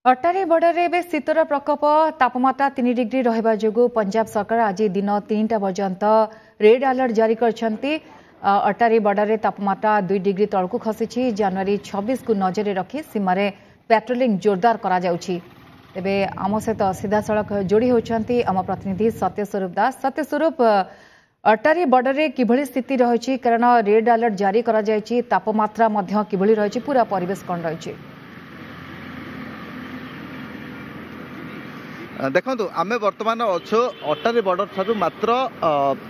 अटारी border में शीतर प्रकोप तापमात्रा 3 degree रहिबा जोगु Punjab सरकार आज दिन 3टा पर्यंत रेड अलर्ट जारी करछंती। अटारी बॉर्डर में तापमात्रा 2 डिग्री तलकू खसी। जनवरी 26 को नजर रखी सीमार पेट्रोलिंग जोरदार करा जाउछि। तेबे आम सहित सीधा सड़क जोड़ी होती आम प्रतिनिधि सत्यस्वरूप दास। सत्यस्वरूप, अटारी बॉर्डर में किभली स्थिति रही, कारण रेड अलर्ट जारी करा जायछि, तापमात्रा मध्य किभली रही, पूरा परिवेश कौन रही? देखो आम बर्तमान अच्छु अटारी बॉर्डर ठार मात्र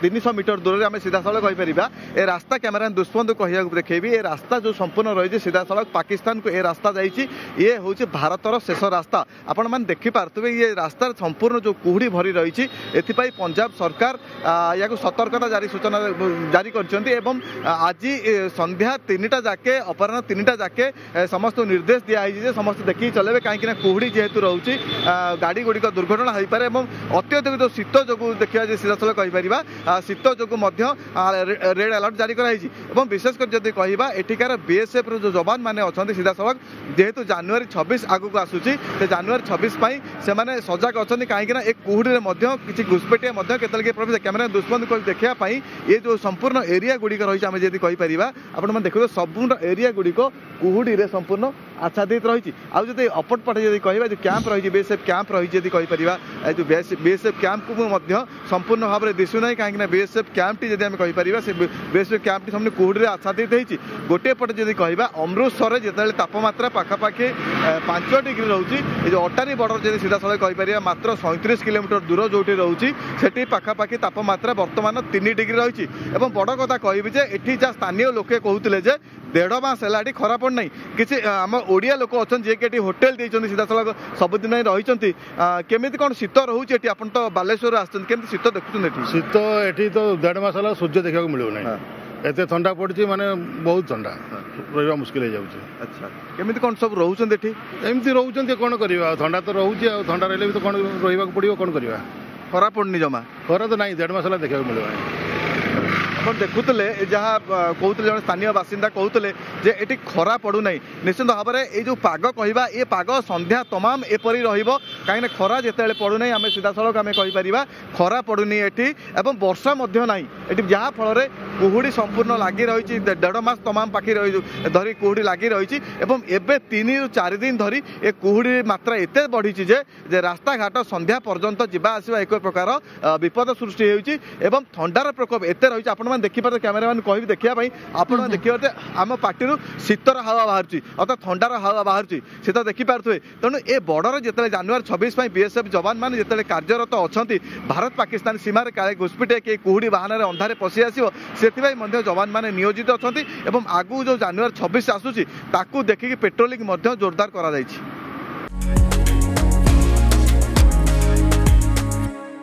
300 मीटर दूर में सीधा सड़क कहीपर ए रास्ता कैमेरा दुष्पंद कह देखेबी। ए रास्ता जो संपूर्ण रही सीधा सड़क पाकिस्तान को ए रास्ता जाइए ये हूँ भारतर शेष रास्ता। आपण मैंने देखिपे ये रास्तार संपूर्ण जो कुहुड़ी भरी रही एथिपाई पंजाब सरकार या सतर्कता जारी सूचना जारी कर आज संध्या 3टा जाके अपराह 3टा जाके समस्त निर्देश दिखाई समस्त देखिए चलेबे कहीं कुहुड़ी जेहेतु रोचे गाड़ी गुड़िक दुर्घटना हो पारे और अत्यधिक जो शीत जो देखा सीधा सड़क कहीपर शीत जो रेड अलर्ट जारी कराई। विशेषकर जब कहवा एठिकार बीएसएफ जो जवान मैंने अच्छा सीधा सड़क जेहेतु जनवरी 26 आगक आसूसी जनवरी 26 से मैंने सजग अच्छा कहीं एक कुहुड़ी किसी घुसपेटिया के कैमेरा दुष्पंद देखापी ये जो संपूर्ण एरिया गुड़िक रही आम जब कहीपर आप देखो संपूर्ण एरिया गुड़िक कुहुड़ी संपूर्ण आच्छादित रही। आउ जब अपट पटे जब कह जो कैंप रही बीएसएफ कैंप रही जब कहीपर जो बीएसएफ कैंप को संपूर्ण भाव में दिशुना कहीं बीएसएफ कैंप टी जब कहीपर से बीएसएफ कैंप टी सामने कुहुड़ी आच्छादित होती। गोटे पटे जब कहवा अमृतसर जो तापमात्रा पाखापाखि 5 डिग्री रोचे जो अटारी बॉर्डर जब सीधा सड़क कहीपर मात्र 37 किलोमीटर दूर जो रोचे से पाखापाखि तापमात्रा बर्तमान 3 डिग्री रही। बड़ कथा कह जहाँ स्थानीय लोके कहते 1.5 मास है खरा पड़ ना कि आम ओडिया लोक अच्छा जी कि होटेल देते सीधा सड़क सबुदिन रही केमी कौन शीत रोचे आप तो बालेश्वर आसमी शीत देखुं शीत ये तो 1.5 मास है सूर्य देखा मिलूना एत ठंडा पड़ी माने बहुत ठंडा रहा मुस्किल हो जाए। अच्छा केमी कौन सब रोचे एमती रोचे कौन करवा ठंडा तो रोचे ठंडा रही तो कौन रहा पड़ो कौन करवा खरा पड़नी जमा खरा तो ना 1.5 मास है देखा मिलूना। देखुले जहाँ कहते जन स्थानीय बासिंदा कहते ये खरा पड़ूना निश्चित भाव में ये जो पाग कहवा ये पाग संध्या तमाम एपरी कहीं खरा जिते पड़ूना आम सीधा सड़क आम कहीपर खरा पड़ूनी ये वर्षा ना ये जहाँ फल कुहुड़ी संपूर्ण लगी रही 1.5 मास तमाम पाखी धरी कुहुड़ी लगी रही एवं 3 ରୁ 4 दिन धरी ए कुहुड़ी मात्रा एत बढ़ी जे रास्ता घाट संध्या पर्यंत जावा आसवा एक प्रकार विपद सृष्टि होती ठंडार प्रकोप एत रही। आप देखिपारे कैमेरा मैंने कह देखापी आप देखिए आम पार्टी शीतर हावा बाहर अर्थात ठंडार हावा बाहर सी तो देखिपे तेणु ए बॉर्डर जो जनवरी 26 बीएसएफ जवान मैंने जो कार्यरत अच्छा भारत पाकिस्तान सीमार काले घुसपिटे कि कुहुड़ी बाहन अंधारे पशि आसो से जवान मैंने नियोजित अच्छा आगू जो जनवरी 26 आसूसी ताकू देखिकी पेट्रोलिंग जोरदार करा।